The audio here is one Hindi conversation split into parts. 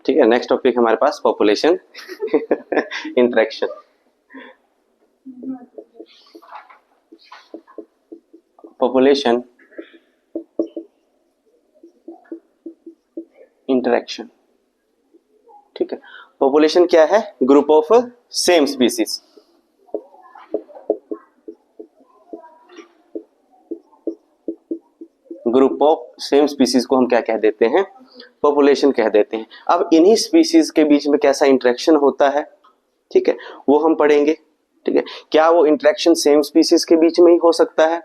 ठीक है, नेक्स्ट टॉपिक हमारे पास पॉपुलेशन इंटरेक्शन। पॉपुलेशन इंटरेक्शन, ठीक है। पॉपुलेशन क्या है? Group of same species. Group of same species को हम क्या कह देते हैं? पॉपुलेशन कह देते हैं। अब इन्हीं स्पीसीज के बीच में कैसा इंटरेक्शन होता है, ठीक है, वो हम पढ़ेंगे। ठीक है, क्या वो इंटरेक्शन सेम स्पीसीज के बीच में ही हो सकता है?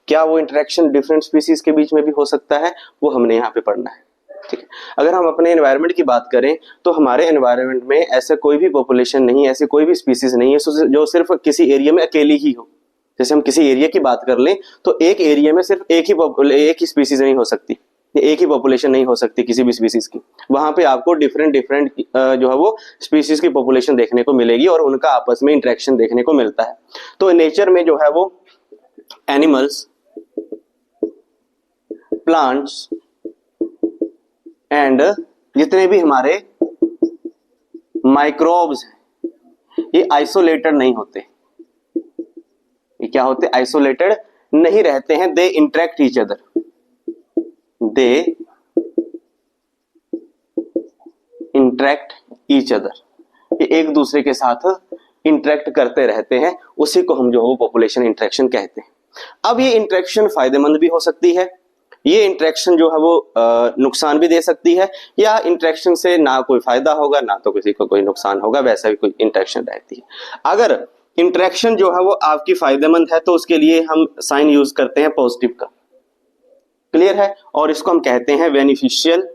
क्या वो इंटरेक्शन डिफरेंट स्पीसीज के बीच में भी हो सकता है? वो हमने यहाँ पे पढ़ना है। ठीक है, अगर हम अपने एनवायरनमेंट की बात करें तो हमारे एनवायरनमेंट में ऐसा कोई भी पॉपुलेशन नहीं है, ऐसी कोई भी स्पीसीज नहीं है जो सिर्फ किसी एरिया में अकेली ही हो। जैसे हम किसी एरिया की बात कर लें तो एक एरिया में सिर्फ एक ही स्पीसीज नहीं हो सकती, एक ही पॉपुलेशन नहीं हो सकती किसी भी स्पीसीज की। वहां पे आपको डिफरेंट जो है वो स्पीसीज की पॉपुलेशन देखने को मिलेगी और उनका आपस में इंटरेक्शन देखने को मिलता है। तो नेचर में जो है वो एनिमल्स, प्लांट्स एंड जितने भी हमारे माइक्रोब्स हैं, ये आइसोलेटेड नहीं होते। ये क्या होते? आइसोलेटेड नहीं रहते हैं। They interact each other, they interact each other, ये एक दूसरे के साथ इंटरेक्ट करते रहते हैं। उसी को हम जो है वो पॉपुलेशन इंटरेक्शन कहते हैं। अब ये इंटरेक्शन फायदेमंद भी हो सकती है, ये इंटरेक्शन जो है वो नुकसान भी दे सकती है, या इंटरेक्शन से ना कोई फायदा होगा ना तो किसी को कोई नुकसान होगा, वैसा भी कोई इंटरेक्शन रहती है। अगर इंटरेक्शन जो है वो आपकी फायदेमंद है तो उसके लिए हम साइन यूज करते हैं पॉजिटिव का। क्लियर है? और इसको हम कहते हैं बेनिफिशियल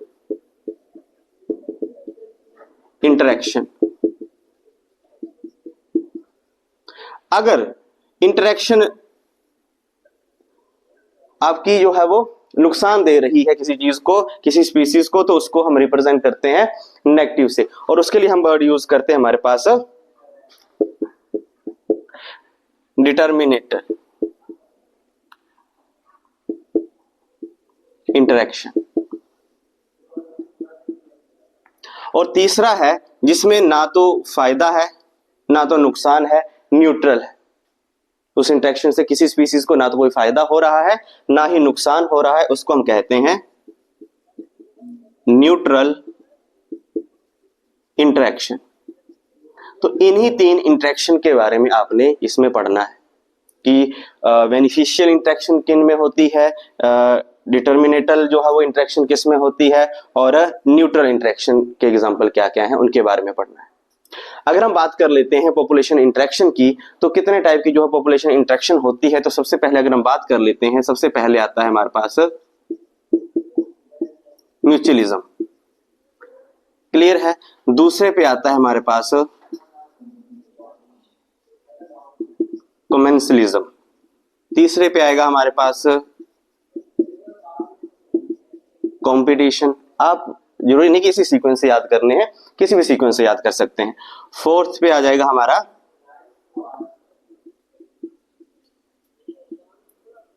इंटरेक्शन। अगर इंटरेक्शन आपकी जो है वो नुकसान दे रही है किसी चीज को, किसी स्पीसीज को, तो उसको हम रिप्रेजेंट करते हैं नेगेटिव से, और उसके लिए हम वर्ड यूज करते हैं हमारे पास डिटर्मिनेटर इंटरेक्शन। और तीसरा है जिसमें ना तो फायदा है ना तो नुकसान है, न्यूट्रल है। उस इंटरेक्शन से किसी स्पीसीज को ना तो कोई फायदा हो रहा है ना ही नुकसान हो रहा है, उसको हम कहते हैं न्यूट्रल इंटरेक्शन। तो इन्हीं तीन इंटरेक्शन के बारे में आपने इसमें पढ़ना है कि बेनिफिशियल इंटरेक्शन किन में होती है, डिटर्मिनेटल जो है वो इंटरेक्शन किस में होती है, और न्यूट्रल इंटरेक्शन के एग्जांपल क्या क्या हैं उनके बारे में पढ़ना है। अगर हम बात कर लेते हैं पॉपुलेशन इंटरेक्शन की, तो कितने टाइप की जो है पॉपुलेशन इंटरेक्शन होती है, तो सबसे पहले अगर हम बात कर लेते हैं, सबसे पहले आता है हमारे पास म्यूचुअलिज्म। क्लियर है? दूसरे पे आता है हमारे पास कमेंसलिज्म। तीसरे पे आएगा हमारे पास कंपटीशन। आप जरूरी नहीं कि इसी सीक्वेंस से याद करने हैं, किसी भी सीक्वेंस से याद कर सकते हैं। फोर्थ पे आ जाएगा हमारा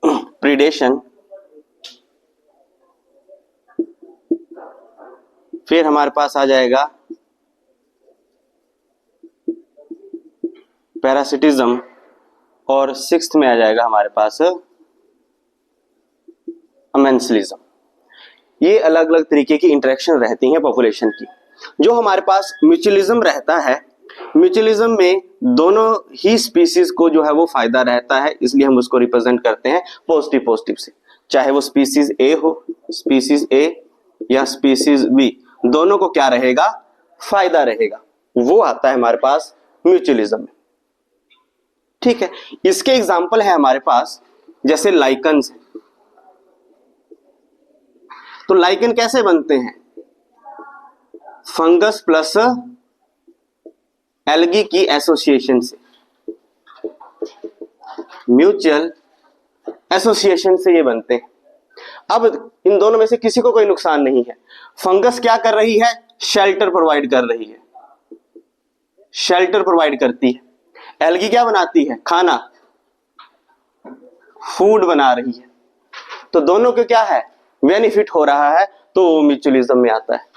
प्रीडेशन। फिर हमारे पास आ जाएगा पैरासिटिज्म, और सिक्स्थ में आ जाएगा हमारे पास अमेंसलिज्म। ये अलग अलग तरीके की इंटरेक्शन रहती हैं पॉपुलेशन की। जो हमारे पास म्यूचुअलिज्म रहता है, म्यूचुअलिज्म में दोनों ही स्पीसीज को जो है वो फायदा रहता है, इसलिए हम उसको रिप्रेजेंट करते हैं पॉजिटिव से। चाहे वो स्पीसीज ए हो, स्पीसीज ए या स्पीसीज बी, दोनों को क्या रहेगा? फायदा रहेगा। वो आता है हमारे पास म्यूचुअलिज्म में। ठीक है, इसके एग्जाम्पल है हमारे पास जैसे लाइकन्स। तो लाइकन कैसे बनते हैं? फंगस प्लस एल्गी की एसोसिएशन से, म्यूचुअल एसोसिएशन से ये बनते हैं। अब इन दोनों में से किसी को कोई नुकसान नहीं है। फंगस क्या कर रही है? शेल्टर प्रोवाइड कर रही है, शेल्टर प्रोवाइड करती है। एल्गी क्या बनाती है? खाना, फूड बना रही है। तो दोनों को क्या है? बेनिफिट हो रहा है, तो म्यूचुअलिज्म में आता है।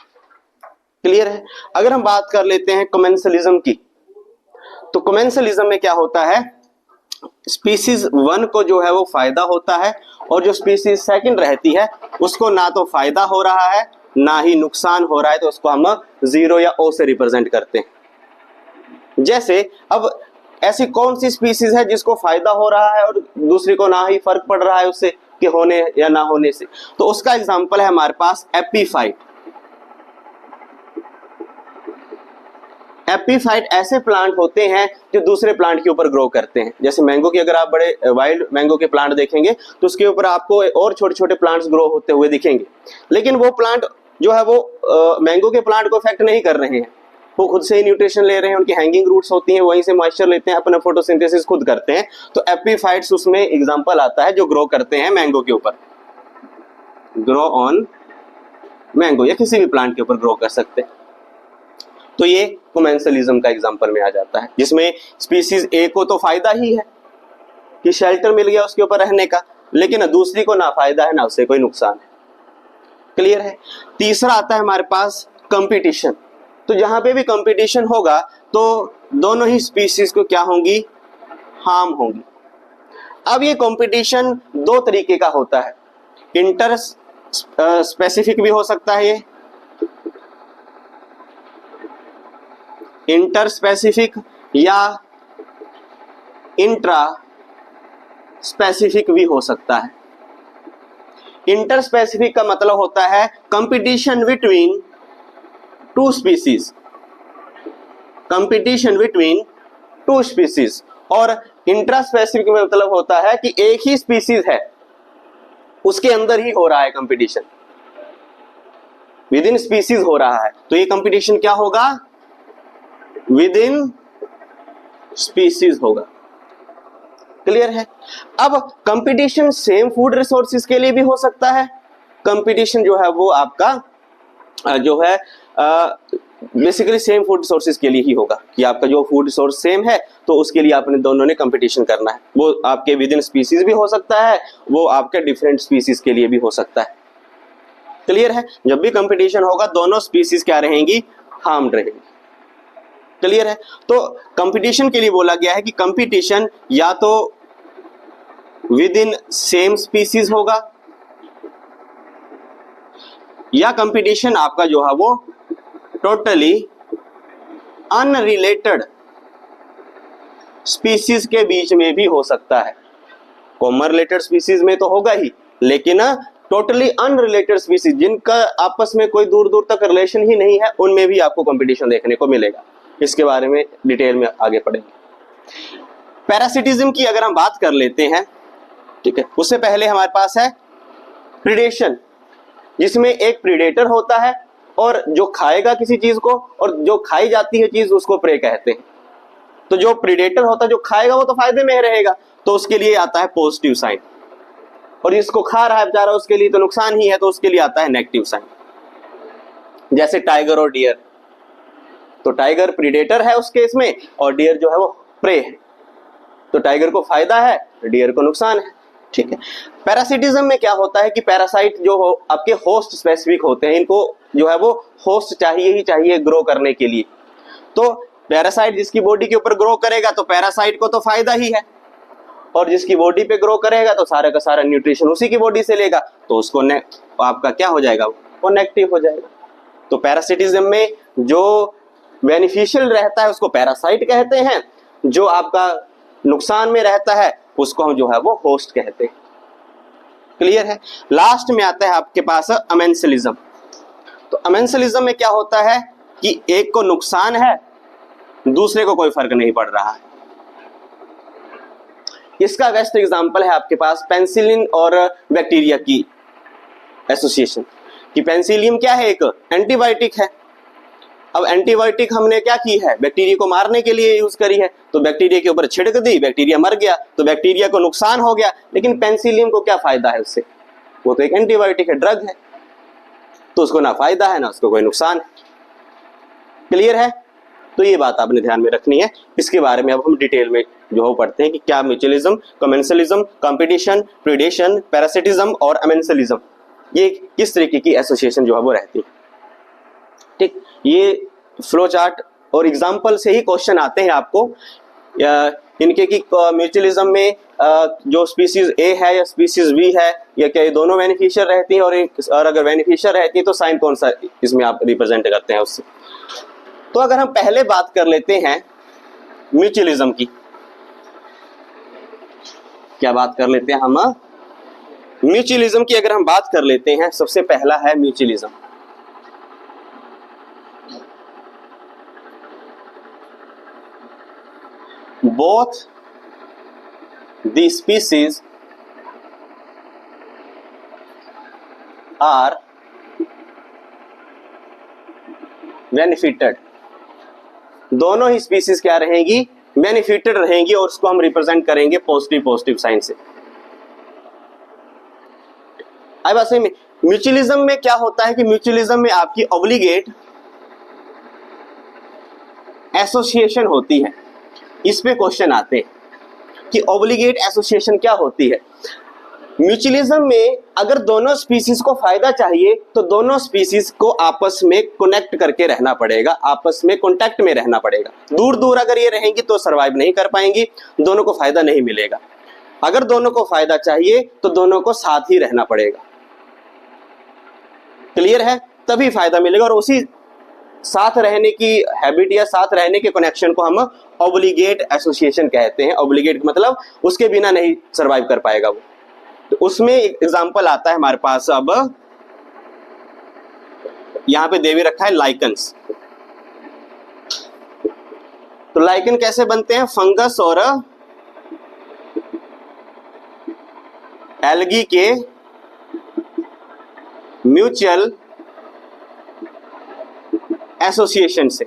क्लियर है। अगर हम बात कर लेते हैं कमेंसलिज्म की, तो कमेंसलिज्म में क्या होता है, स्पीसीज 1 को जो है वो फायदा होता है और जो स्पीसीज सेकंड रहती है उसको ना तो फायदा हो रहा है ना ही नुकसान हो रहा है, तो उसको हम 0 या O से रिप्रेजेंट करते हैं। जैसे अब ऐसी कौन सी स्पीसीज है जिसको फायदा हो रहा है और दूसरी को ना ही फर्क पड़ रहा है उससे कि होने या ना होने से, तो उसका एग्जांपल है हमारे पास एपीफाइट। एपीफाइट ऐसे प्लांट होते हैं जो दूसरे प्लांट के ऊपर ग्रो करते हैं। जैसे मैंगो की अगर आप बड़े वाइल्ड मैंगो के प्लांट देखेंगे तो उसके ऊपर आपको और छोटे छोटे प्लांट्स ग्रो होते हुए दिखेंगे, लेकिन वो प्लांट जो है वो मैंगो के प्लांट को इफेक्ट नहीं कर रहे हैं, वो खुद से ही न्यूट्रिशन ले रहे हैं, उनकी हैंगिंग रूट्स होती हैं, वहीं से मॉइस्चर लेते हैं, अपना फोटोसिंथेसिस खुद करते हैं। तो एपीफाइट्स उसमें एग्जांपल आता है जो ग्रो करते हैं मैंगो के ऊपर, ग्रो ऑन मैंगो, या किसी भी प्लांट के ऊपर ग्रो कर सकते हैं। तो ये कमेंसलिज्म का एग्जांपल में आ जाता है, जिसमें स्पीसीज ए को तो फायदा ही है कि शेल्टर मिल गया उसके ऊपर रहने का, लेकिन दूसरी को ना फायदा है ना उससे कोई नुकसान है। क्लियर है। तीसरा आता है हमारे पास कंपटीशन। तो जहां पे भी कंपटीशन होगा तो दोनों ही स्पीसीज को क्या होंगी, हार्म होंगी। अब ये कंपटीशन दो तरीके का होता है, इंटर स्पेसिफिक भी हो सकता है, ये इंटर स्पेसिफिक या इंट्रा स्पेसिफिक भी हो सकता है। इंटर स्पेसिफिक का मतलब होता है competition between two species, competition between two species, और इंट्रा स्पेसिफिक में मतलब होता है कि एक ही स्पीसीज है उसके अंदर ही हो रहा है कंपटीशन, विद इन स्पीसीज हो रहा है, तो ये कंपटीशन क्या होगा, विद इन स्पीसीज होगा। क्लियर है। अब कंपटीशन सेम फूड रिसोर्सेज के लिए भी हो सकता है। कंपटीशन जो है वो आपका जो है बेसिकली सेम फूड रिसोर्सेज के लिए ही होगा कि आपका जो फूड रिसोर्स सेम है तो उसके लिए आपने दोनों ने कंपटीशन करना है। वो आपके विद इन स्पीसीज भी हो सकता है, वो आपके डिफरेंट स्पीसीज के लिए भी हो सकता है। क्लियर है। जब भी कंपटीशन होगा दोनों स्पीसीज क्या रहेंगी, हार्म्ड रहेंगी। क्लियर है। तो कंपटीशन के लिए बोला गया है कि कंपटीशन या तो विद इन सेम स्पीसीज होगा या कंपटीशन आपका जो है वो टोटली अनरिलेटेड स्पीसीज के बीच में भी हो सकता है। कॉमन रिलेटेड स्पीसीज में तो होगा ही, लेकिन टोटली अनरिलेटेड स्पीसीज जिनका आपस में कोई दूर दूर तक रिलेशन ही नहीं है उनमें भी आपको कंपटीशन देखने को मिलेगा। इसके बारे में डिटेल में आगे पढ़ेंगे। पैरासिटिज्म की अगर हम बात कर लेते हैं, ठीक है, उससे पहले हमारे पास है प्रीडेशन, जिसमें एक प्रीडेटर होता है और जो खाएगा किसी चीज को, और जो खाई जाती है चीज उसको प्रे कहते हैं। तो जो प्रीडेटर होता है जो खाएगा वो तो फायदे में रहेगा, तो उसके लिए आता है पॉजिटिव साइन, और जिसको खा रहा है बेचारा उसके लिए तो नुकसान ही है, तो उसके लिए आता है नेगेटिव साइन। जैसे टाइगर और डियर, तो टाइगर प्रीडेटर है उस केस में और डियर जो है वो प्रे है, तो टाइगर को फायदा है, डियर को नुकसान है। ठीक है। पैरासिटिज्म में क्या होता है कि पैरासाइट जो हो आपके होस्ट स्पेसिफिक होते हैं, इनको जो है वो होस्ट चाहिए ही चाहिए ग्रो करने के लिए। तो पैरासाइट जिसकी बॉडी के ऊपर ग्रो करेगा तो पैरासाइट को तो फायदा ही है, और जिसकी बॉडी पे ग्रो करेगा तो सारा का सारा न्यूट्रिशन उसी की बॉडी से लेगा, तो उसको आपका क्या हो जाएगा, वो नेगेटिव हो जाएगा। तो पैरासिटिज्म में जो बेनिफिशियल रहता है उसको पैरासाइट कहते हैं, जो आपका नुकसान में रहता है उसको हम जो है वो होस्ट कहते हैं। क्लियर है। लास्ट में आता है आपके पास अमेंसलिज्म। तो अमेंसलिज्म में क्या होता है कि एक को नुकसान है, दूसरे को कोई फर्क नहीं पड़ रहा है। इसका बेस्ट एग्जांपल है आपके पास पेनिसिलिन और बैक्टीरिया की एसोसिएशन। कि पेनिसिलिन क्या है, एक एंटीबायोटिक है। अब एंटीबायोटिक हमने क्या की है, बैक्टीरिया को मारने के लिए यूज करी है, तो बैक्टीरिया के ऊपर छिड़क दी, बैक्टीरिया मर गया, तो बैक्टीरिया को नुकसान हो गया, लेकिन पेनिसिलिन को क्या फायदा है उससे, वो तो एक एंटीबायोटिक है, ड्रग है, तो उसको ना फायदा है ना उसको कोई नुकसान है। क्लियर है। तो ये बात आपने ध्यान में रखनी है। इसके बारे में अब हम डिटेल में जो पढ़ते हैं कि क्या mutualism, commensalism, competition, predation, parasitism और अमेंसलिज्म ये किस तरीके की एसोसिएशन जो है वो रहती है। ठीक, ये फ्लो चार्ट और एग्जाम्पल से ही क्वेश्चन आते हैं आपको इनके की म्यूचुअलिज्म में जो स्पीसीज ए है या स्पीसीज बी है या क्या ये दोनों बेनिफिशियल रहती हैं, और अगर बेनिफिशियल रहती है तो साइन कौन सा इसमें आप रिप्रेजेंट करते हैं उससे। तो अगर हम पहले बात कर लेते हैं म्यूचुअलिज्म की, क्या बात कर लेते हैं हम म्यूचुअलिज्म की अगर हम बात कर लेते हैं, सबसे पहला है mutualism. Both the species are benefited, दोनों ही स्पीसीज क्या रहेंगी, बेनिफिटेड रहेंगी, और उसको हम रिप्रेजेंट करेंगे पॉजिटिव साइन से। अब ऐसे में म्यूचुअलिज्म में क्या होता है कि म्यूचुअलिज्म में आपकी ऑब्लिगेट एसोसिएशन होती है। इस पे क्वेश्चन आते हैं कि ऑब्लिगेट एसोसिएशन क्या होती है। म्यूचुअलिज्म में अगर दोनों स्पीसीज को फायदा चाहिए तो दोनों स्पीसीज को आपस में कनेक्ट करके रहना पड़ेगा, आपस में कांटेक्ट में रहना पड़ेगा। दूर दूर अगर ये रहेंगी तो सरवाइव नहीं कर पाएंगी, दोनों को फायदा नहीं मिलेगा। अगर दोनों को फायदा चाहिए तो दोनों को साथ ही रहना पड़ेगा। क्लियर है? तभी फायदा मिलेगा, और उसी साथ रहने की हैबिट या साथ रहने के कनेक्शन को हम ऑब्लिगेट एसोसिएशन कहते हैं। ऑब्लिगेट मतलब उसके बिना नहीं सरवाइव कर पाएगा वो। तो उसमें एग्जांपल आता है हमारे पास, अब यहां पे देवी रखा है लाइकन्स। तो लाइकन कैसे बनते हैं? फंगस और एल्गी के म्यूचुअल एसोसिएशन से,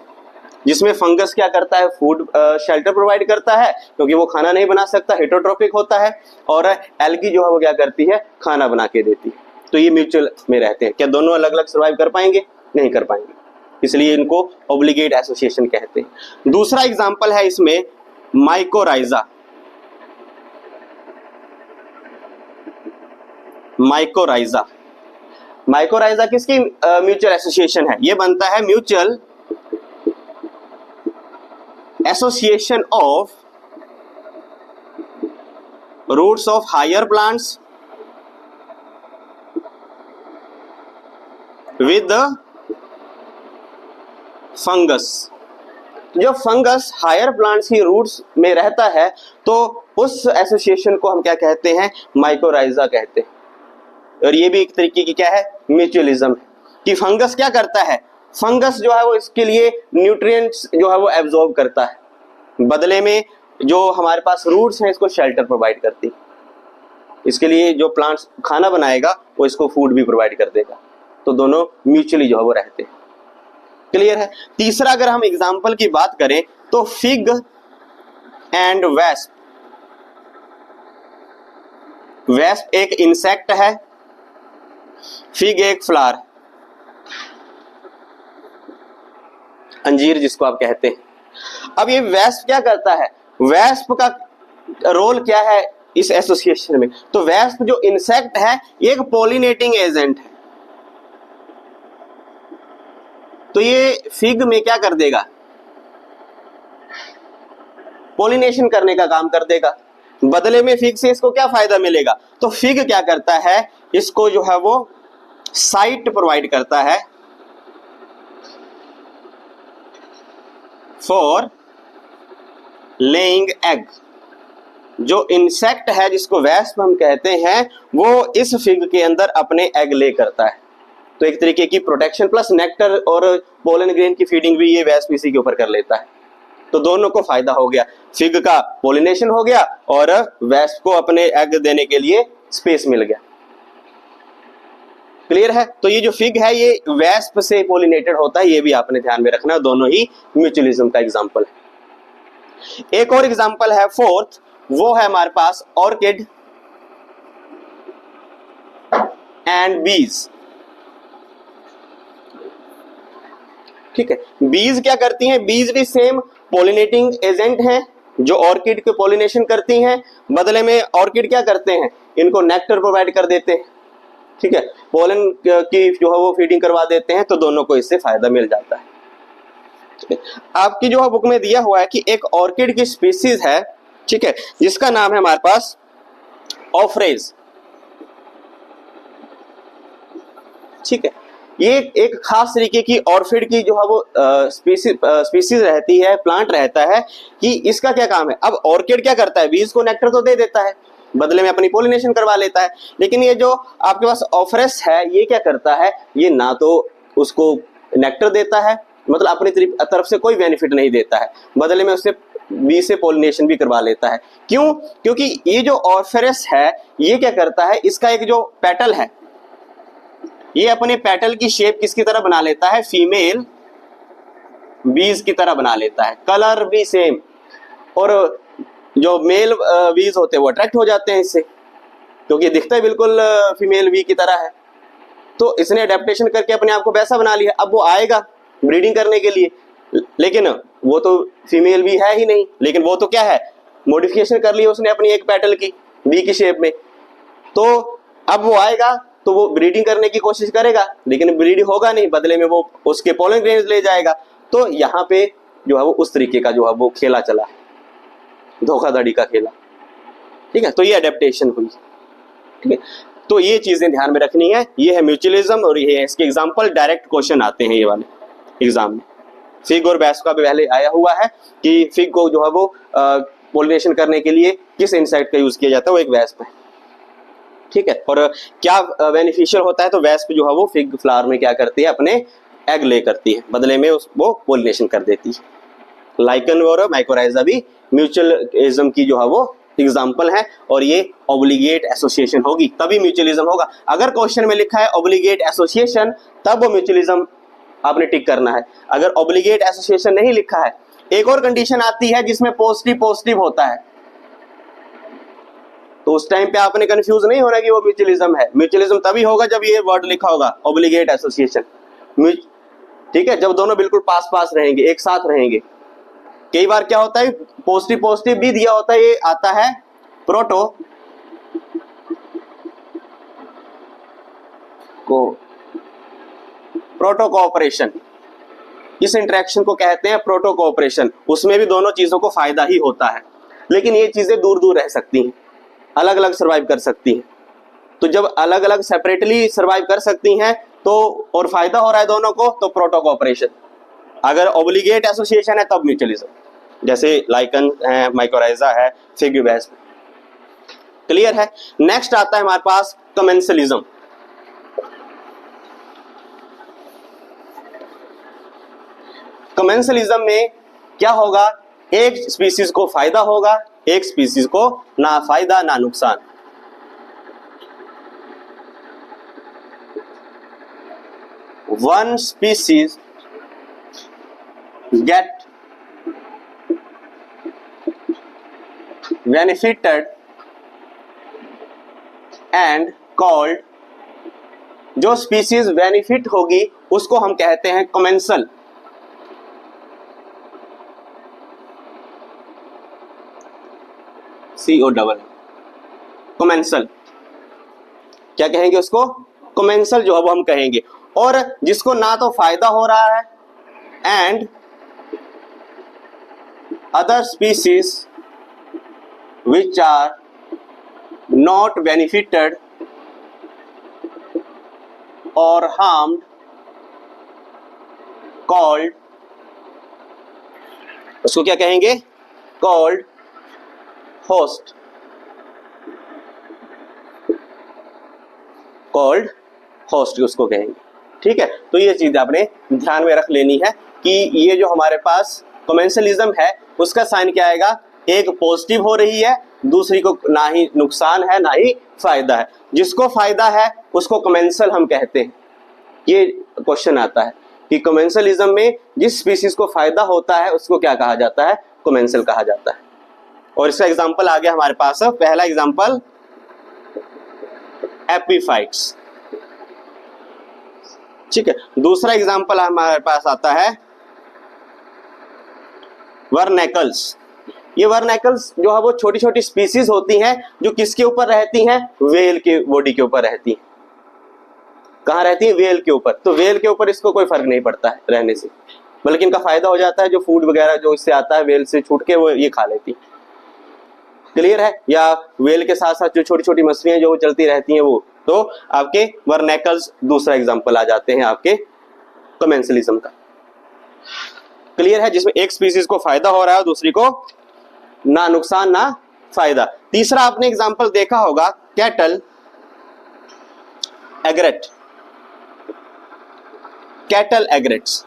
जिसमें फंगस क्या करता है, फूड शेल्टर प्रोवाइड करता है क्योंकि वो खाना नहीं बना सकता, हेटरोट्रोपिक होता है, और एल्गी जो है वो क्या करती है, खाना बना के देती है। तो ये म्यूचुअल में रहते हैं। क्या दोनों अलग अलग सर्वाइव कर पाएंगे? नहीं कर पाएंगे, इसलिए इनको ऑब्लिगेट एसोसिएशन कहते हैं। दूसरा एग्जाम्पल है इसमें माइकोराइजा। माइकोराइजा माइकोराइजा किसकी म्यूचुअल एसोसिएशन है? ये बनता है mutual association of roots of higher plants with fungus. जो फंगस हायर प्लांट्स की रूट्स में रहता है तो उस एसोसिएशन को हम क्या कहते हैं? माइकोराइजा कहते हैं। और ये भी एक तरीके की क्या है, म्यूचुअलिज्म कि फंगस क्या करता है, फंगस जो है वो इसके लिए न्यूट्रिएंट्स जो है वो एब्जॉर्ब करता है, बदले में जो हमारे पास रूट्स हैं इसको शेल्टर प्रोवाइड करती है। इसके लिए जो प्लांट्स खाना बनाएगा वो इसको फूड भी प्रोवाइड कर देगा। तो दोनों म्यूचुअली जो है वो रहते हैं। क्लियर है? तीसरा अगर हम एग्जाम्पल की बात करें तो फिग एंड वेस्प। वेस्प एक इंसेक्ट है, फिग एक फ्लावर, अंजीर जिसको आप कहते हैं। अब ये वेस्प क्या करता है? वेस्प का रोल क्या है इस एसोसिएशन में? तो वेस्प जो इंसेक्ट है ये एक पॉलिनेटिंग एजेंट है। तो ये फिग में क्या कर देगा? पॉलिनेशन करने का काम कर देगा। बदले में फिग से इसको क्या फायदा मिलेगा? तो फिग क्या करता है, इसको जो है वो साइट प्रोवाइड करता है फॉर लेइंग एग। जो इंसेक्ट है जिसको वेस्प हम कहते हैं वो इस फिग के अंदर अपने एग ले करता है। तो एक तरीके की प्रोटेक्शन प्लस नेक्टर और पोलन ग्रेन की फीडिंग भी ये वेस्प इसी के ऊपर कर लेता है। तो दोनों को फायदा हो गया, फिग का पोलिनेशन हो गया और वेस्प को अपने एग देने के लिए स्पेस मिल गया। क्लियर है? तो ये जो फिग है ये वेस्प से पोलिनेटेड होता है, ये भी आपने ध्यान में रखना। दोनों ही म्यूचुअलिज्म का एग्जांपल है। एक और एग्जांपल है फोर्थ, वो है हमारे पास ऑर्किड एंड बीज। ठीक है, बीज क्या करती हैं? बीज भी सेम पोलिनेटिंग एजेंट हैं जो ऑर्किड के पोलिनेशन करती हैं। बदले में ऑर्किड क्या करते हैं? इनको नेक्टर प्रोवाइड कर देते हैं। ठीक है, पोलन की जो है वो फीडिंग करवा देते हैं, तो दोनों को इससे फायदा मिल जाता है। ठीक है, आपकी जो है बुक में दिया हुआ है कि एक ऑर्किड की स्पीसीज है, ठीक है, जिसका नाम है हमारे पास ऑफरेज। ठीक है, ये एक खास तरीके की ऑर्किड की जो है वो स्पीसीज रहती है, प्लांट रहता है कि इसका क्या काम है। अब ऑर्किड क्या करता है, बीज को नेक्टर तो दे देता है, बदले में अपनी पोलिनेशन करवा लेता है, लेकिन ये जो आपके पास ऑफरेस है ये क्या करता है, ये ना तो उसको नेक्टर देता है, मतलब अपनी तरफ से कोई बेनिफिट नहीं देता है, बदले में उससे बी से पोलिनेशन भी करवा लेता है। क्यों? क्योंकि ये जो ऑफरेस है ये क्या करता है, इसका एक जो पेटल है ये अपने पेटल की शेप किसकी तरह बना लेता है, फीमेल बीज की तरह बना लेता है, कलर भी सेम, और जो मेल बीज होते हैं वो अट्रैक्ट हो जाते हैं इससे, क्योंकि दिखता है बिल्कुल फीमेल बी की तरह है। तो इसने अडेप्टेशन करके अपने आप को वैसा बना लिया। अब वो आएगा ब्रीडिंग करने के लिए, लेकिन वो तो फीमेल भी है ही नहीं, लेकिन वो तो क्या है, मॉडिफिकेशन कर ली उसने अपनी एक पेटल की बी की शेप में। तो अब वो आएगा तो वो ब्रीडिंग करने की कोशिश करेगा, लेकिन ब्रीड होगा नहीं, बदले में वो उसके पोलन ग्रेन्स ले जाएगा। तो यहाँ पे जो है वो उस तरीके का जो है वो खेला चला है, धोखाधड़ी का खेला। ठीक है, तो ये अडेप्टेशन हुई। ठीक है, तो ये चीजें ध्यान में रखनी है। ये है म्यूचुअलिज्म और ये है इसके एग्जांपल, डायरेक्ट क्वेश्चन आते हैं ये वाले एग्जाम में। फिग और वैस्प का भी पहले आया हुआ है कि फिग को जो है वो पोलिनेशन करने के लिए किस इंसेक्ट का यूज किया जाता है, वो एक वैस्प है। ठीक है, और क्या बेनिफिशियल होता है, तो वैस्प जो है वो फिग फ्लावर में क्या करती है, अपने एग ले करती है, बदले में वो पोलिनेशन कर देती है। लाइकन और माइकोराइजा भी म्यूचुअलिज्म की जो है वो एग्जाम्पल है, और ये ऑब्लिगेट एसोसिएशन होगी तभी म्यूचुअलिज्म होगा। अगर क्वेश्चन में लिखा है ऑब्लिगेट एसोसिएशन तब वो म्यूचुअलिज्म आपने टिक करना है। अगर ऑब्लिगेट एसोसिएशन नहीं लिखा है, एक और कंडीशन आती है जिसमें पॉजिटिव होता है, तो उस टाइम पे आपने कंफ्यूज नहीं होना कि वो म्यूचुअलिज्म है। म्यूचुअलिज्म तभी होगा जब ये वर्ड लिखा होगा ऑब्लिगेट एसोसिएशन। ठीक है, जब दोनों बिल्कुल पास पास रहेंगे, एक साथ रहेंगे। कई बार क्या होता है, पॉजिटिव भी दिया होता है, ये आता है प्रोटो कोऑपरेशन। इस इंटरेक्शन को कहते हैं प्रोटो कोऑपरेशन। उसमें भी दोनों चीजों को फायदा ही होता है, लेकिन ये चीजें दूर दूर रह सकती हैं, अलग अलग सर्वाइव कर सकती हैं। तो जब अलग अलग सेपरेटली सर्वाइव कर सकती हैं तो और फायदा हो रहा है दोनों को, तो प्रोटो कोऑपरेशन। अगर ऑब्लिगेट एसोसिएशन है तब म्यूचुअलिज्म, जैसे लाइकन है, माइकोराइजा है, फिग वैस्प। क्लियर है। नेक्स्ट आता है हमारे पास कमेंसलिज्म। कमेंसलिज्म में क्या होगा, एक स्पीसीज को फायदा होगा, एक स्पीसीज को ना फायदा ना नुकसान। One species get benefited and called, जो स्पीसीज बेनिफिट होगी उसको हम कहते हैं कमेंसल। CO कमेंसल क्या कहेंगे उसको, कमेंसल जो है वो हम कहेंगे। और जिसको ना तो फायदा हो रहा है and other species which are not benefited or harmed called, उसको क्या कहेंगे, called host, called host उसको कहेंगे। ठीक है, तो ये चीज आपने ध्यान में रख लेनी है कि ये जो हमारे पास कमेंसलिज्म है उसका साइन क्या आएगा, एक पॉजिटिव हो रही है, दूसरी को ना ही नुकसान है ना ही फायदा है। जिसको फायदा है उसको कमेंसल हम कहते हैं। ये क्वेश्चन आता है कि कमेंसलिज्म में जिस स्पीसीज को फायदा होता है उसको क्या कहा जाता है, कमेंसल कहा जाता है। और इसका एग्जांपल आ गया हमारे पास। पहला एग्जांपल एपीफाइट्स। ठीक है, दूसरा एग्जांपल हमारे पास आता है वर्नैकल्स। ये वर्नैकल्स जो है वो छोटी छोटी स्पीसीज होती हैं जो किसके ऊपर रहती हैं, वेल के बॉडी के ऊपर रहती हैं। कहाँ रहती है? वेल के ऊपर। तो वेल के ऊपर इसको कोई फर्क नहीं पड़ता है रहने से, बल्कि इनका फायदा हो जाता है, जो फूड वगैरह जो इससे आता है वेल से छूट के वो ये खा लेती। क्लियर है? या वेल के साथ साथ जो छोटी छोटी मछलियां जो चलती रहती हैं वो, तो आपके वर्नैकल्स दूसरा एग्जाम्पल आ जाते हैं आपके कमेंसलिज्म का। क्लियर है? जिसमें एक स्पीसीज को फायदा हो रहा है, दूसरी को ना नुकसान ना फायदा। तीसरा आपने एग्जाम्पल देखा होगा कैटल एग्रेट। कैटल एग्रेट्स,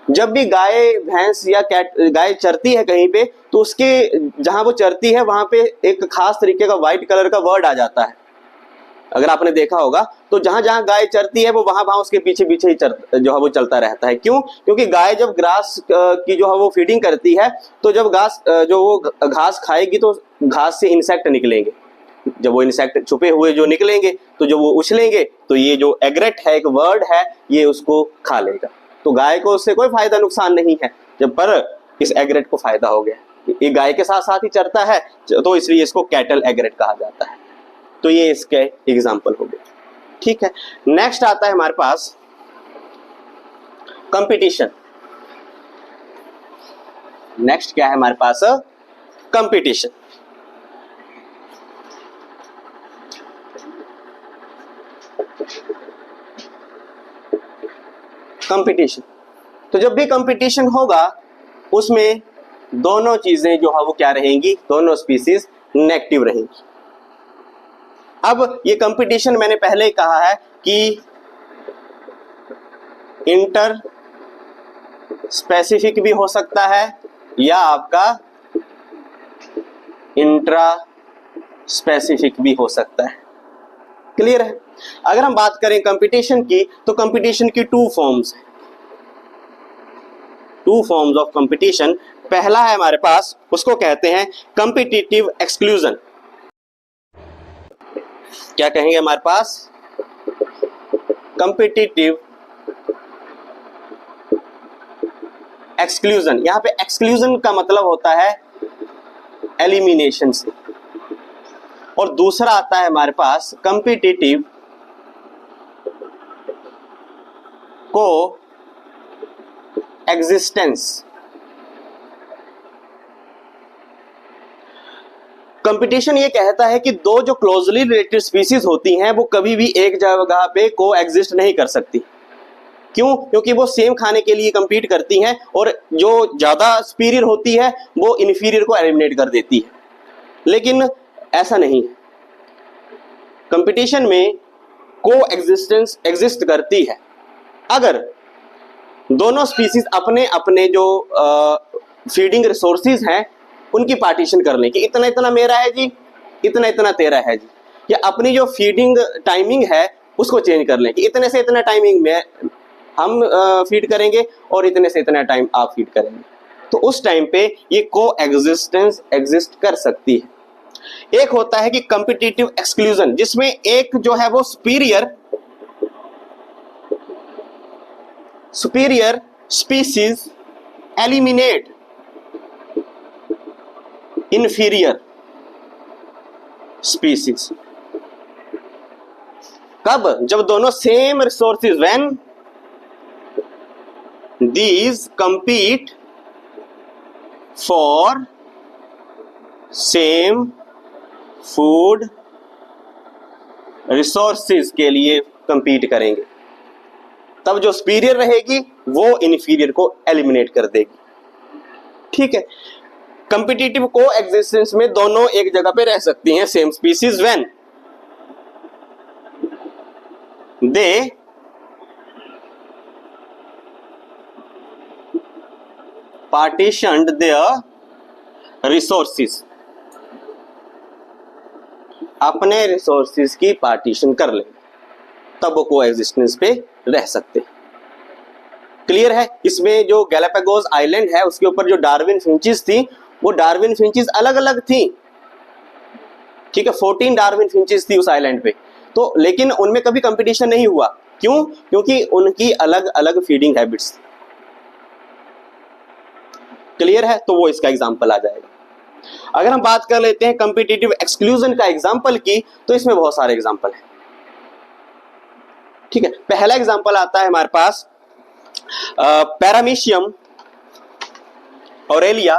जब भी गाय भैंस या गाय चरती है कहीं पे, तो उसके जहां वो चरती है वहां पे एक खास तरीके का व्हाइट कलर का वर्ड आ जाता है। अगर आपने देखा होगा तो जहां जहां गाय चरती है वो वहां वहां उसके पीछे पीछे ही जो है वो चलता रहता है। क्यों? क्योंकि गाय जब ग्रास की जो है वो फीडिंग करती है, तो जब जो वो घास खाएगी तो घास से इंसेक्ट निकलेंगे। जब वो इंसेक्ट छुपे हुए जो निकलेंगे, तो जब वो उछलेंगे तो ये जो एग्रेट है, एक वर्ड है, ये उसको खा लेगा। तो गाय को उससे कोई फायदा नुकसान नहीं है, जब पर इस एग्रेट को फायदा हो गया। ये गाय के साथ साथ ही चरता है, तो इसलिए इसको कैटल एग्रेट कहा जाता है। तो ये इसके एग्जाम्पल हो गए। ठीक है, नेक्स्ट आता है हमारे पास कंपटीशन। नेक्स्ट क्या है हमारे पास? कंपटीशन। कंपटीशन, तो जब भी कंपटीशन होगा उसमें दोनों चीजें जो है वो क्या रहेंगी? दोनों स्पीसीज नेगेटिव रहेंगी। अब ये कंपटीशन मैंने पहले ही कहा है कि इंटर स्पेसिफिक भी हो सकता है या आपका इंट्रा स्पेसिफिक भी हो सकता है। क्लियर है? अगर हम बात करें कंपटीशन की, तो कंपटीशन की टू फॉर्म्स हैं। Two forms of competition. पहला है हमारे पास, उसको कहते हैं कॉम्पिटिटिव एक्सक्लूजन। क्या कहेंगे हमारे पास? Competitive exclusion. यहां पे एक्सक्लूजन का मतलब होता है एलिमिनेशन से। और दूसरा आता है हमारे पास कॉम्पिटिटिव को एग्जिस्टेंस। कंपटीशन ये कहता है कि दो जो क्लोजली रिलेटेड स्पीसीज होती हैं वो कभी भी एक जगह पे को एग्जिस्ट नहीं कर सकती। क्यों? क्योंकि वो सेम खाने के लिए compete करती हैं, और जो ज्यादा सुपीरियर होती है वो इन्फीरियर को एलिमिनेट कर देती है। लेकिन ऐसा नहीं है, कंपटीशन में को एग्जिस्टेंस एग्जिस्ट करती है अगर दोनों स्पीसीज अपने अपने जो फीडिंग रिसोर्सेज हैं उनकी पार्टीशन कर लें कि इतना इतना मेरा है जी, इतना इतना तेरा है जी, या अपनी जो फीडिंग टाइमिंग है उसको चेंज कर लें कि इतने से इतना टाइमिंग में हम फीड करेंगे और इतने से इतना टाइम आप फीड करेंगे। तो उस टाइम पे ये को एग्जिस्टेंस एग्जिस्ट कर सकती है। एक होता है कि कॉम्पिटिटिव एक्सक्लूजन, जिसमें एक जो है वो superior species eliminate inferior species. कब? जब दोनों same resources, when these compete for same food resources के लिए compete करेंगे, तब जो superior रहेगी वो inferior को eliminate कर देगी। ठीक है, competitive coexistence में दोनों एक जगह पे रह सकती हैं same species when they partitioned their resources, अपने रिसोर्सेज की पार्टीशन कर लेंगे, तब वो कोएग्जिस्टेंस पे रह सकते हैं। क्लियर है? इसमें जो गैलापागोस आइलैंड है उसके ऊपर जो डार्विन फिंचेस थी, वो डार्विन फिंचेस अलग अलग थी। ठीक है, 14 डार्विन फिंचेस थी उस आइलैंड पे, तो लेकिन उनमें कभी कंपटीशन नहीं हुआ। क्यों? क्योंकि उनकी अलग अलग फीडिंग हैबिट्स थी। क्लियर है? तो वो इसका एग्जाम्पल आ जाएगा। अगर हम बात कर लेते हैं कॉम्पिटिटिव एक्सक्लूजन का एग्जाम्पल की, तो इसमें बहुत सारे एग्जाम्पल हैं। ठीक है, पहला एग्जांपल आता है हमारे पास पैरामीशियम ऑरेलिया।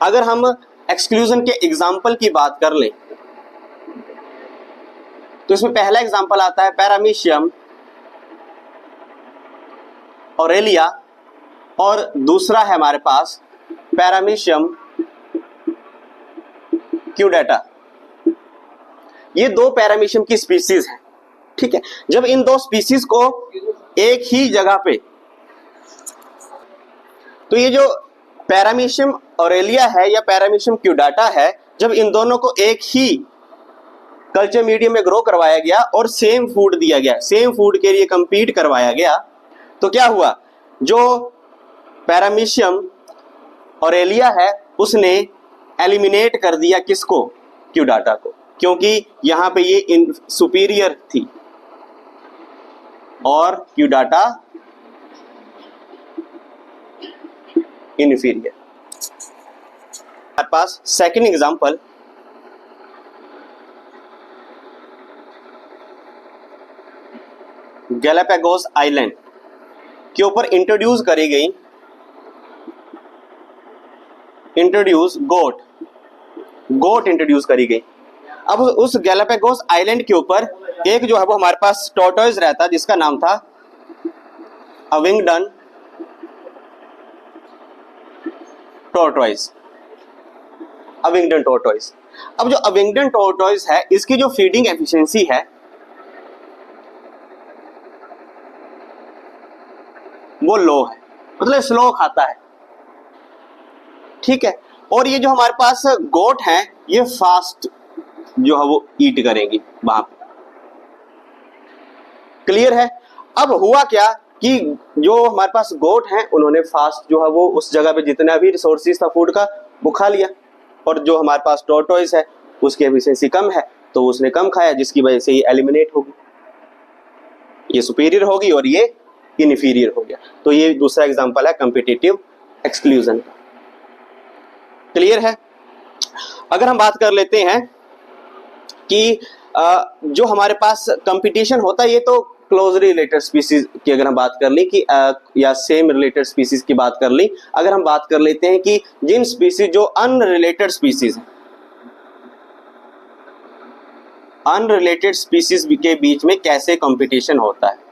अगर हम एक्सक्लूजन के एग्जाम्पल की बात कर लें तो इसमें पहला एग्जाम्पल आता है पैरामीशियम ऑरेलिया और दूसरा है हमारे पास पैरामीशियम क्यूडेटा। ये दो पैरामीशियम की स्पीसीज हैं, ठीक है। जब इन दो स्पीसीज को एक ही जगह पे, तो ये जो पैरामीशियम ऑरेलिया है या पैरामीशियम क्यूडाटा है, जब इन दोनों को एक ही कल्चर मीडियम में ग्रो करवाया गया और सेम फूड दिया गया, सेम फूड के लिए कंपीट करवाया गया, तो क्या हुआ, जो पैरामीशियम ऑरेलिया है उसने एलिमिनेट कर दिया किसको, क्यूडाटा को, क्योंकि यहां पे ये सुपीरियर थी और क्यूडाटा इन्फीरियर। हमारे पास सेकंड एग्जांपल गैलापागोस आइलैंड के ऊपर इंट्रोड्यूस करी गई, गोट इंट्रोड्यूस करी गई। अब उस गैलापागोस आइलैंड के ऊपर एक जो है वो हमारे पास टॉर्टोइज रहता जिसका नाम था अविंगडन टॉर्टोइज। अब जो अविंगडन टॉर्टोइज है इसकी जो फीडिंग एफिशिएंसी है वो लो है, मतलब स्लो खाता है, ठीक है। और ये जो हमारे पास गोट हैं ये फास्ट जो है वो ईट करेंगी वहां पे, क्लियर है। अब हुआ क्या कि जो हमारे पास गोट हैं उन्होंने फास्ट जो है वो उस जगह पे जितना भी रिसोर्सेज था फूड का वो खा लिया, और जो हमारे पास टॉर्टोइज है उसकी एफिशिएंसी कम है तो उसने कम खाया, जिसकी वजह से ये एलिमिनेट होगी, ये सुपीरियर होगी और ये इन्फीरियर हो गया। तो ये दूसरा एग्जांपल है कॉम्पिटिटिव एक्सक्लूजन का, क्लियर है। अगर हम बात कर लेते हैं कि जो हमारे पास कंपटीशन होता है, ये तो क्लोजली रिलेटेड स्पीसीज की अगर हम बात कर ली कि या सेम रिलेटेड स्पीसीज की बात कर ली, अगर हम बात कर लेते हैं कि जिन स्पीसीज जो अनरिलेटेड स्पीसीज हैं, अनरिलेटेड स्पीसीज के बीच में कैसे कंपटीशन होता है,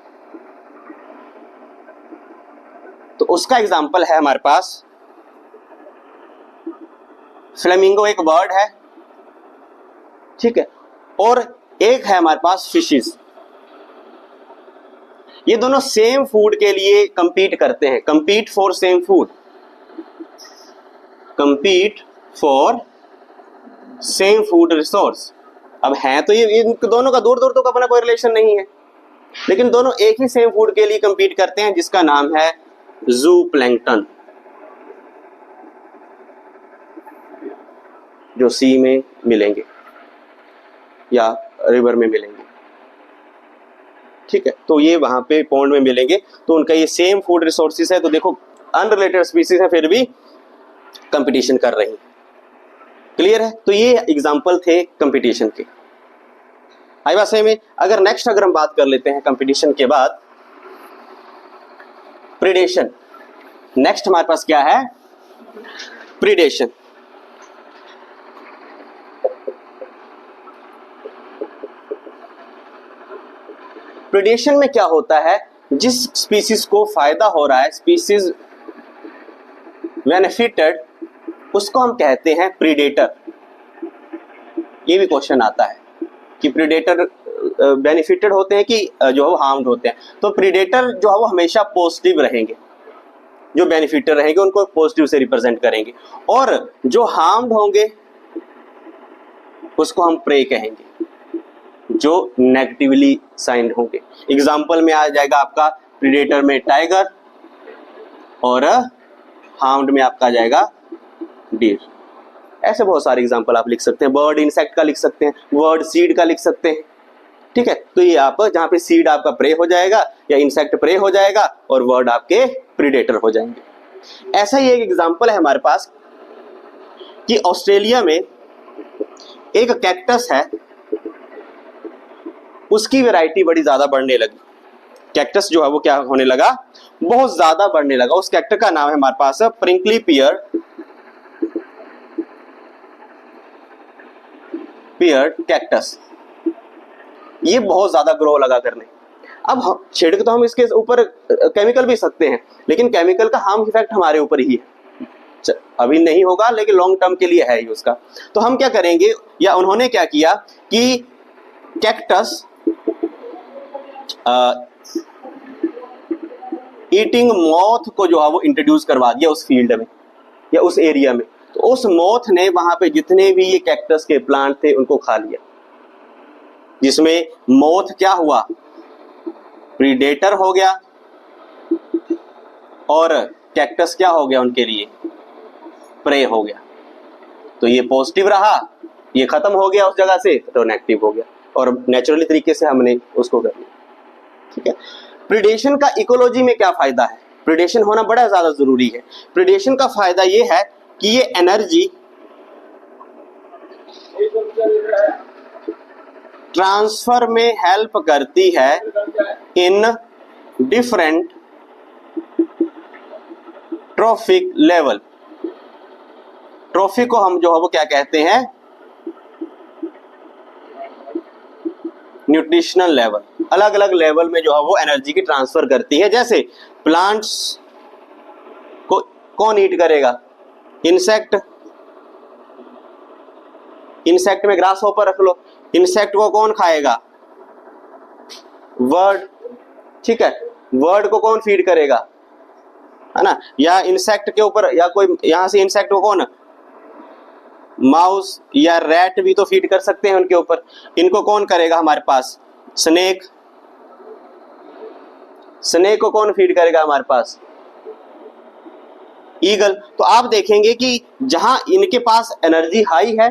तो उसका एग्जांपल है हमारे पास फ्लेमिंगो, एक बर्ड है, ठीक है, और एक है हमारे पास फिशेस। ये दोनों सेम फूड के लिए compete करते हैं, compete for same food, compete for same food resource। अब हैं तो ये इन दोनों का दूर दूर तक अपना कोई रिलेशन नहीं है, लेकिन दोनों एक ही सेम फूड के लिए compete करते हैं जिसका नाम है ज़ूप्लैंक्टन, जो सी में मिलेंगे या रिवर में मिलेंगे, ठीक है। तो ये वहां पे पॉन्ड में मिलेंगे, तो उनका ये सेम फूड रिसोर्सेज है, तो देखो अनरिलेटेड स्पीसीज है फिर भी कंपटीशन कर रही हैं, क्लियर है। तो ये एग्जांपल थे कंपटीशन के। आई बात सही में। अगर नेक्स्ट अगर हम बात कर लेते हैं कंपटीशन के बाद प्रीडेशन, नेक्स्ट हमारे पास क्या है, प्रीडेशन। प्रीडेशन में क्या होता है, जिस स्पीसीज को फायदा हो रहा है, स्पीसीज बेनिफिटेड, उसको हम कहते हैं प्रीडेटर। ये भी क्वेश्चन आता है कि प्रीडेटर बेनिफिटेड होते हैं कि जो है हार्म्ड होते हैं। तो प्रीडेटर जो है वो हमेशा पॉजिटिव रहेंगे, जो बेनिफिटेड रहेंगे उनको पॉजिटिव से रिप्रेजेंट करेंगे, और जो हार्म्ड होंगे उसको हम प्रे कहेंगे, जो नेगेटिवली साइंड होंगे। एग्जाम्पल में आ जाएगा आपका प्रीडेटर में टाइगर और हार्म्ड में आपका आ जाएगा डीर। ऐसे बहुत सारे एग्जाम्पल आप लिख सकते हैं, बर्ड इंसेक्ट का लिख सकते हैं, वर्ड सीड का लिख सकते हैं, ठीक है। तो ये आप जहाँ पे सीड आपका प्रे हो जाएगा या इंसेक्ट प्रे हो जाएगा और वर्ड आपके प्रीडेटर हो जाएंगे। ऐसा ही एक एग्जाम्पल है हमारे पास कि ऑस्ट्रेलिया में एक कैक्टस है, उसकी वैरायटी बड़ी ज्यादा बढ़ने लगी, कैक्टस जो है वो क्या होने लगा, बहुत ज्यादा बढ़ने लगा। उस कैक्टर का नाम है हमारे पास प्रिंकली पियर्ड कैक्टस। ये बहुत ज्यादा ग्रो लगा करने। अब छिड़क तो हम इसके ऊपर केमिकल भी सकते हैं, लेकिन केमिकल का हार्म इफेक्ट हमारे ऊपर ही है। अभी नहीं होगा लेकिन लॉन्ग टर्म के लिए है ही उसका। तो हम क्या करेंगे, या उन्होंने क्या किया कि कैक्टस ईटिंग मॉथ को जो है वो इंट्रोड्यूस करवा दिया उस फील्ड में या उस एरिया में। तो उस मॉथ ने वहां पे जितने भी ये कैक्टस के प्लांट थे उनको खा लिया, जिसमें मॉथ क्या हुआ, प्रीडेटर हो गया, और कैक्टस क्या हो गया उनके लिए, प्रे हो गया। तो ये पॉजिटिव रहा, ये खत्म हो गया उस जगह से, तो नेगेटिव हो गया, और नेचुरली तरीके से हमने उसको कर लिया। ठीक है। प्रीडेशन का इकोलॉजी में क्या फायदा है, प्रीडेशन होना बड़ा ज्यादा जरूरी है। प्रीडेशन का फायदा ये है कि ये एनर्जी ट्रांसफर में हेल्प करती है in different trophic level. Trophic को हम जो है वो क्या कहते हैं, न्यूट्रिशनल लेवल। अलग अलग लेवल में जो है वो एनर्जी की ट्रांसफर करती है। जैसे प्लांट्स को कौन ईट करेगा, इंसेक्ट। इंसेक्ट में ग्रास हॉपर रख लो, इंसेक्ट को कौन खाएगा, वर्ड। ठीक है, वर्ड को कौन फीड करेगा, है ना। या इंसेक्ट के ऊपर, या कोई यहां से इंसेक्ट को कौन, माउस या रैट भी तो फीड कर सकते हैं उनके ऊपर। इनको कौन करेगा हमारे पास, स्नेक। स्नेक को कौन फीड करेगा हमारे पास, ईगल। तो आप देखेंगे कि जहां इनके पास एनर्जी हाई है,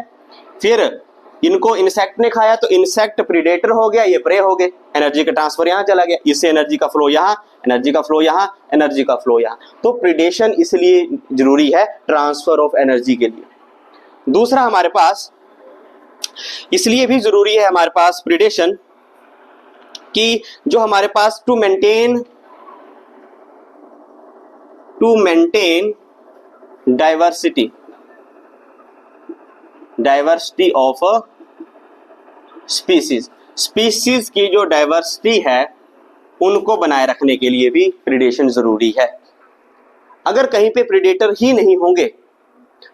फिर इनको इंसेक्ट ने खाया तो इंसेक्ट प्रीडेटर हो गया, ये प्रे हो गए, एनर्जी का ट्रांसफर यहां चला गया, इससे एनर्जी का फ्लो यहां, एनर्जी का फ्लो यहां, एनर्जी का फ्लो यहां। तो प्रीडेशन इसलिए जरूरी है ट्रांसफर ऑफ एनर्जी के लिए। दूसरा हमारे पास इसलिए भी जरूरी है हमारे पास प्रीडेशन कि जो हमारे पास to maintain diversity of species की जो डाइवर्सिटी है उनको बनाए रखने के लिए भी प्रीडेशन जरूरी है। अगर कहीं पे प्रीडेटर ही नहीं होंगे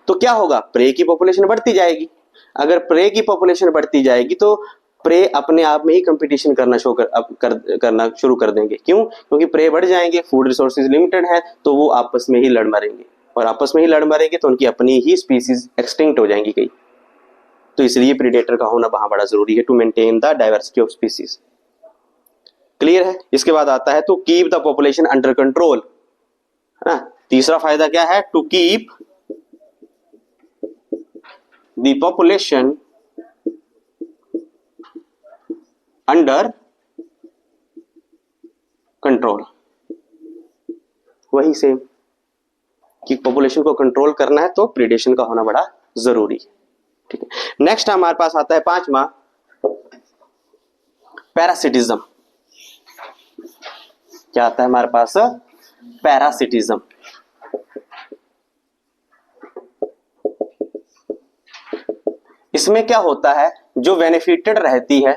तो क्या होगा, प्रे की पॉपुलेशन बढ़ती जाएगी। अगर प्रे की पॉपुलेशन बढ़ती जाएगी तो प्रे अपने आप में ही कंपटीशन करना शुरू कर देंगे। क्यों, क्योंकि प्रे बढ़ जाएंगे, फूड रिसोर्सेज लिमिटेड है, तो वो आपस में ही लड़ मरेंगे, और आपस में ही लड़ मरेंगे तो उनकी अपनी ही स्पीसीज एक्सटिंक्ट हो जाएंगी कई। तो इसलिए प्रीडेटर का होना वहां बड़ा जरूरी है, to maintain the diversity of species. Clear है। इसके बाद आता है to keep the population under control, है ना। तीसरा फायदा क्या है, to keep the population under control. वही सेम कि पॉपुलेशन को कंट्रोल करना है तो प्रीडेशन का होना बड़ा जरूरी है। ठीक है। नेक्स्ट हमारे पास आता है पांचवा, पैरासिटिज्म। क्या आता है हमारे पास, पैरासिटिज्म। इसमें क्या होता है, जो बेनिफिटेड रहती है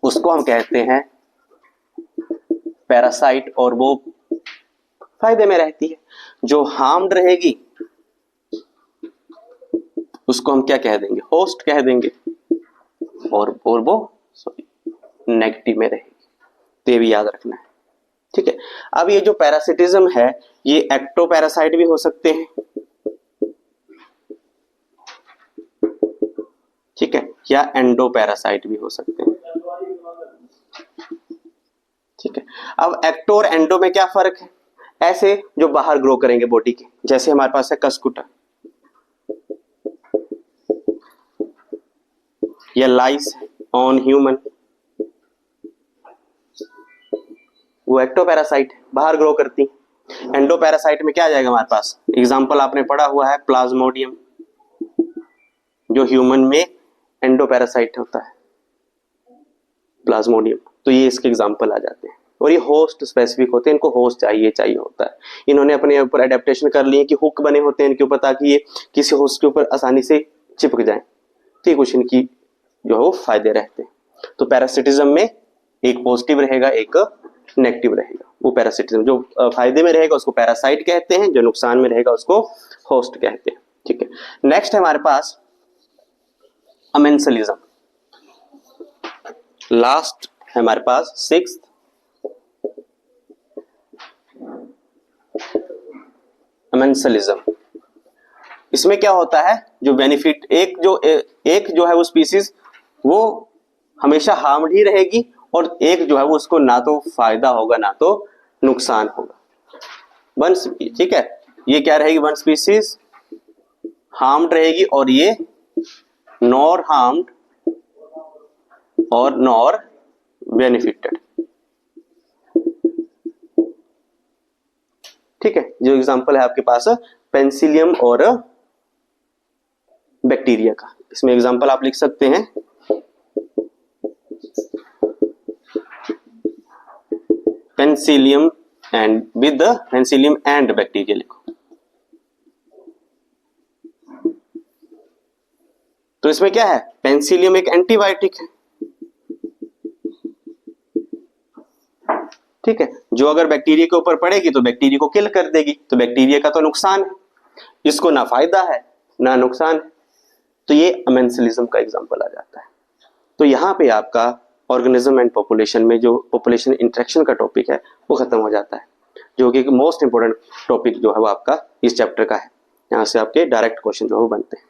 उसको हम कहते हैं पैरासाइट, और वो फायदे में रहती है। जो हार्म्ड रहेगी उसको हम क्या कह देंगे, होस्ट कह देंगे, और वो नेगेटिव में रहेगी। तो ये भी याद रखना है। ठीक है। अब ये जो पैरासिटिज्म है ये एक्टो पैरासाइट भी हो सकते हैं, ठीक है, या एंडो पैरासाइट भी हो सकते हैं। ठीक है। अब एक्टो और एंडो में क्या फर्क है, ऐसे जो बाहर ग्रो करेंगे बॉडी के, जैसे हमारे पास है कस्कुटा या लाइस ऑन ह्यूमन, वो एक्टो पैरासाइट बाहर ग्रो करती। एंडो पैरासाइट में क्या आ जाएगा हमारे पास, एग्जांपल आपने पढ़ा हुआ है प्लाज्मोडियम, जो ह्यूमन में एंडो पैरासाइट होता है, प्लाज्मोडियम। तो ये इसके एग्जाम्पल आ जाते हैं। और ये होस्ट स्पेसिफिक होते हैं, इनको होस्ट चाहिए होता है। इन्होंने अपने ऊपर एडेप्टेशन कर लिए कि हुक बने होते हैं इनके ऊपर ताकि ये किसी होस्ट के ऊपर आसानी से चिपक जाएं। तो ये कुछ इनकी जो है वो फायदे रहते हैं। तो पैरासिटिज्म में एक पॉजिटिव रहेगा, एक नेगेटिव रहेगा। वो पैरासिटिज्म जो फायदे में रहेगा उसको पैरासाइट कहते हैं, जो नुकसान में रहेगा उसको होस्ट कहते हैं। ठीक है, नेक्स्ट है हमारे पास अमेंसलिज्म। लास्ट है हमारे पास सिक्स्थ अमेंसलिज्म। इसमें क्या होता है, जो बेनिफिट एक जो है वो स्पीसीज वो हमेशा हार्म्ड ही रहेगी और एक जो है वो उसको ना तो फायदा होगा ना तो नुकसान होगा। वन, ठीक है, ये क्या रहेगी, वन स्पीसीज हार्म्ड रहेगी और ये नॉर हार्म्ड और नॉर बेनिफिटेड। ठीक है, जो एग्जांपल है आपके पास पेंसिलियम और बैक्टीरिया का, इसमें एग्जांपल आप लिख सकते हैं penicillium and with penicillium and bacteria लिखो। तो इसमें क्या है, पेंसिलियम एक एंटीबायोटिक है। ठीक है, जो अगर बैक्टीरिया के ऊपर पड़ेगी तो बैक्टीरिया को किल कर देगी, तो बैक्टीरिया का तो नुकसान है, इसको ना फायदा है ना नुकसान है। तो ये अमेंसलिज्म का एग्जांपल आ जाता है। तो यहाँ पे आपका ऑर्गेनिज्म एंड पॉपुलेशन में जो पॉपुलेशन इंटरेक्शन का टॉपिक है वो खत्म हो जाता है, जो कि मोस्ट इंपोर्टेंट टॉपिक जो है वो आपका इस चैप्टर का है। यहाँ से आपके डायरेक्ट क्वेश्चन जो है वो बनते हैं।